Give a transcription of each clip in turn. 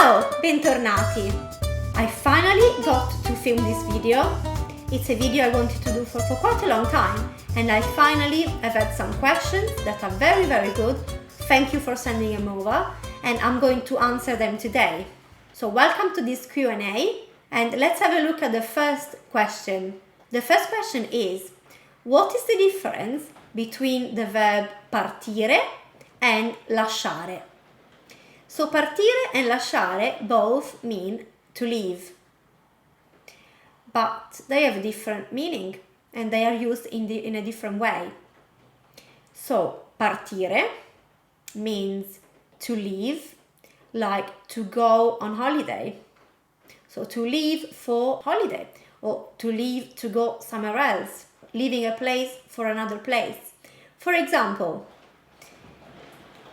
Ciao, bentornati! I finally got to film this video. It's a video I wanted to do for quite a long time, and I finally have had some questions that are very good. Thank you for sending them over, and I'm going to answer them today. So welcome to this Q&A, and let's have a look at the first question. The first question is, what is the difference between the verb partire and lasciare? So partire and lasciare both mean to leave, but they have a different meaning and they are used in a different way. So partire means to leave, like to go on holiday. So to leave for holiday, or to leave to go somewhere else, leaving a place for another place. For example,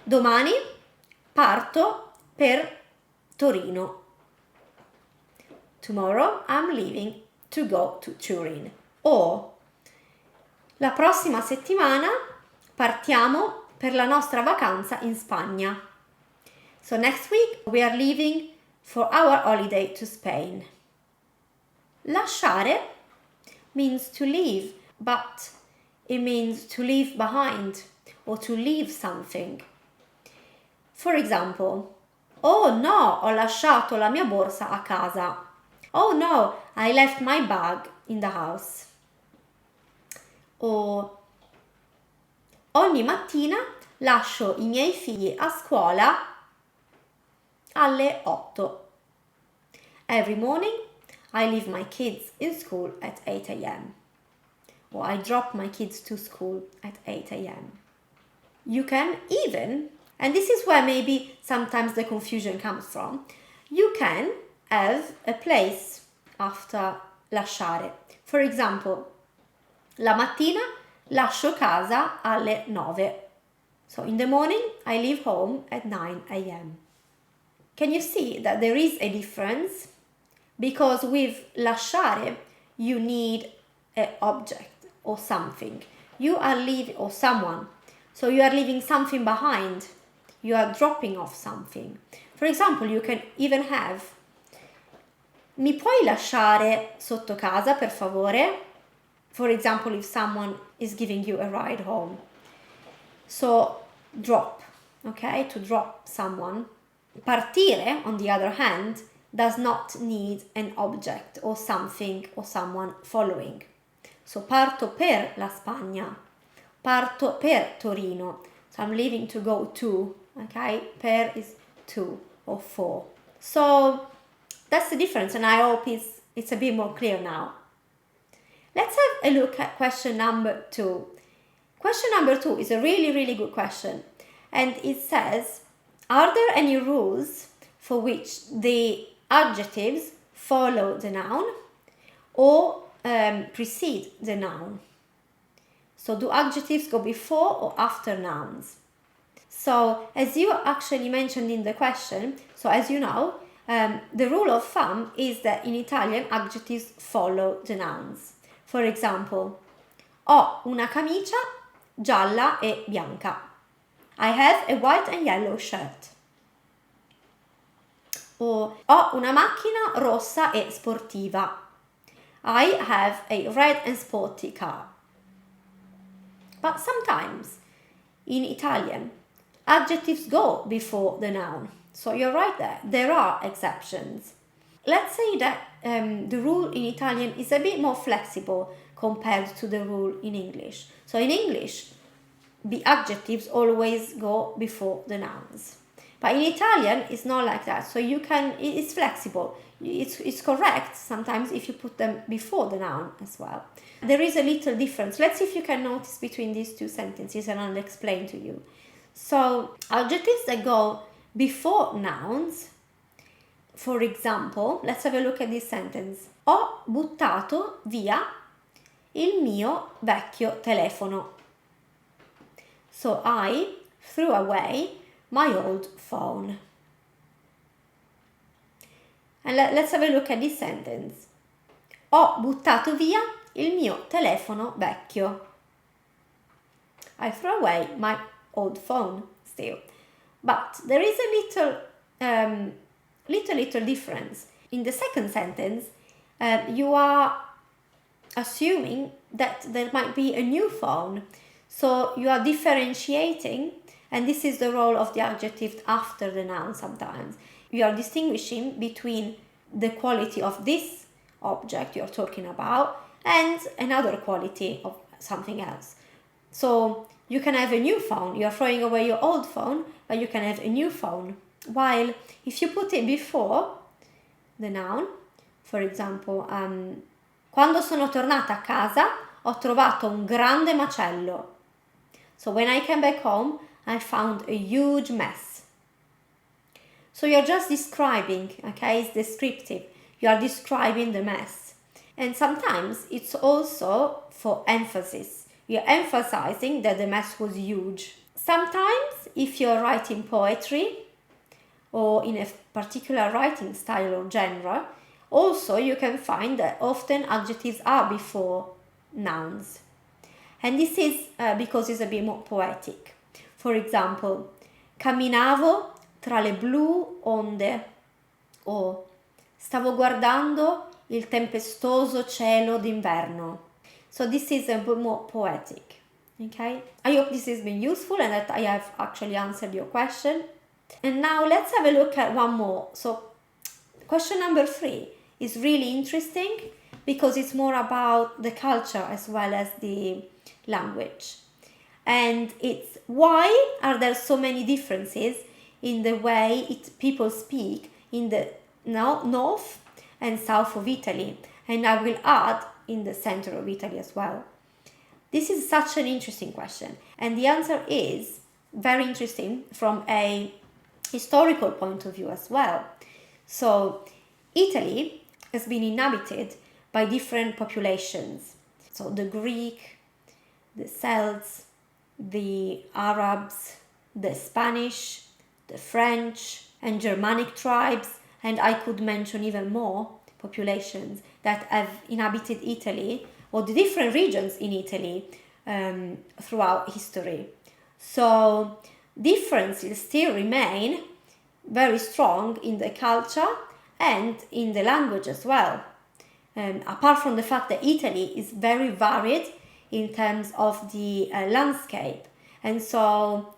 domani parto per Torino. Tomorrow I'm leaving to go to Turin. Or la prossima settimana partiamo per la nostra vacanza in Spagna. So next week we are leaving for our holiday to Spain. Lasciare means to leave, but it means to leave behind or to leave something. For example, oh no, ho lasciato la mia borsa a casa. Oh no, I left my bag in the house. O ogni mattina lascio i miei figli a scuola alle 8. Every morning I leave my kids in school at 8 a.m. Or I drop my kids to school at 8 a.m. You can even, and this is where maybe sometimes the confusion comes from, you can have a place after lasciare. For example, la mattina lascio casa alle 9. So in the morning I leave home at 9 a.m. Can you see that there is a difference? Because with lasciare you need an object or something. You are leaving, or someone. So you are leaving something behind. You are dropping off something. For example, you can even have, mi puoi lasciare sotto casa per favore? For example, if someone is giving you a ride home. So drop, okay, to drop someone. Partire, on the other hand, does not need an object or something or someone following. So parto per la Spagna, parto per Torino. So I'm leaving to go to, okay? Per is to or for. So that's the difference, and I hope it's a bit more clear now. Let's have a look at question number 2. Question number 2 is a really good question, and it says, are there any rules for which the adjectives follow the noun or precede the noun? So do adjectives go before or after nouns? So as you actually mentioned in the question, so as you know, the rule of thumb is that in Italian adjectives follow the nouns. For example, ho una camicia gialla e bianca. I have a white and yellow shirt. Or ho una macchina rossa e sportiva. I have a red and sporty car. But sometimes in Italian adjectives go before the noun. So you're right there. There are exceptions. Let's say that the rule in Italian is a bit more flexible compared to the rule in English. So in English, the adjectives always go before the nouns. But in Italian, it's not like that. So you can, it's flexible. It's correct sometimes if you put them before the noun as well. There is a little difference. Let's see if you can notice between these two sentences, and I'll explain to you. So adjectives that go before nouns, for example, let's have a look at this sentence. Ho buttato via il mio vecchio telefono. So I threw away my old phone. And let's have a look at this sentence. Ho buttato via il mio telefono vecchio. I threw away my old phone still. But there is a little little difference. In the second sentence, you are assuming that there might be a new phone. So you are differentiating, and this is the role of the adjective after the noun sometimes. You are distinguishing between the quality of this object you're talking about and another quality of something else. So you can have a new phone, you're throwing away your old phone, but you can have a new phone. While if you put it before the noun, for example, quando sono tornata a casa ho trovato un grande macello. So when I came back home, I found a huge mess. So you're just describing, okay, it's descriptive. You are describing the mess. And sometimes it's also for emphasis. You're emphasizing that the mess was huge. Sometimes if you're writing poetry or in a particular writing style or genre, also you can find that often adjectives are before nouns. And this is because it's a bit more poetic. For example, camminavo tra le blu onde, o stavo guardando il tempestoso cielo d'inverno. So this is a bit more poetic. Okay? I hope this has been useful and that I have actually answered your question. And now let's have a look at one more. So question number 3 is really interesting because it's more about the culture as well as the language. And it's why are there so many differences in the way people speak in the north and south of Italy, and I will add in the center of Italy as well. This is such an interesting question, and the answer is very interesting from a historical point of view as well. So Italy has been inhabited by different populations. So the Greek, the Celts, the Arabs, the Spanish, the French and Germanic tribes, and I could mention even more populations that have inhabited Italy or the different regions in Italy throughout history. So differences still remain very strong in the culture and in the language as well. Apart from the fact that Italy is very varied in terms of the landscape. And so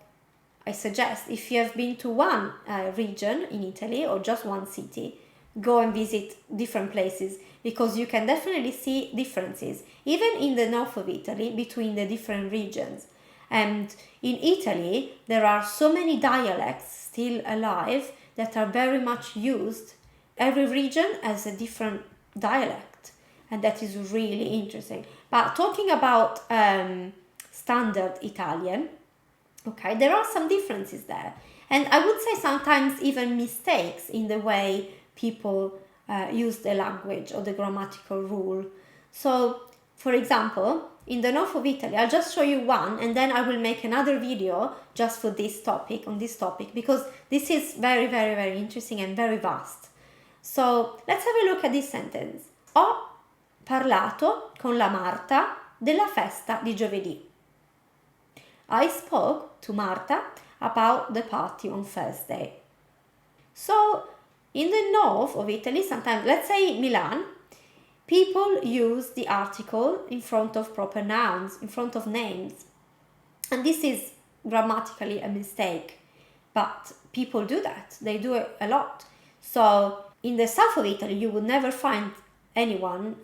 I suggest if you have been to one region in Italy or just one city, go and visit different places because you can definitely see differences, even in the north of Italy, between the different regions. And in Italy, there are so many dialects still alive that are very much used. Every region has a different dialect, and that is really interesting. But talking about standard Italian, okay, there are some differences there. And I would say sometimes even mistakes in the way people use the language or the grammatical rule. So, for example, in the north of Italy, I'll just show you one and then I will make another video just for this topic, on this topic, because this is very, very, very interesting and very vast. So, let's have a look at this sentence. Ho parlato con la Marta della festa di giovedì. I spoke to Marta about the party on Thursday. So, in the north of Italy, sometimes, let's say Milan, people use the article in front of proper nouns, in front of names. And this is grammatically a mistake, but people do that. They do it a lot. So, in the south of Italy, you would never find anyone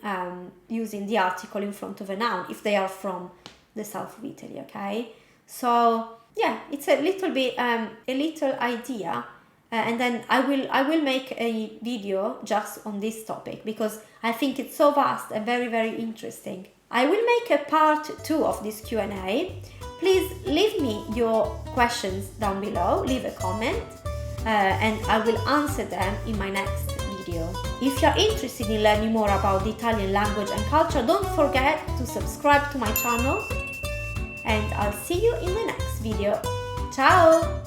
using the article in front of a noun if they are from the south of Italy, okay? So yeah, it's a little bit a little idea, and then I will make a video just on this topic because I think it's so vast and very, very interesting. I will make a part 2 of this Q&A. Please leave me your questions down below, leave a comment, and I will answer them in my next video. If you're interested in learning more about the Italian language and culture, don't forget to subscribe to my channel. And I'll see you in the next video. Ciao!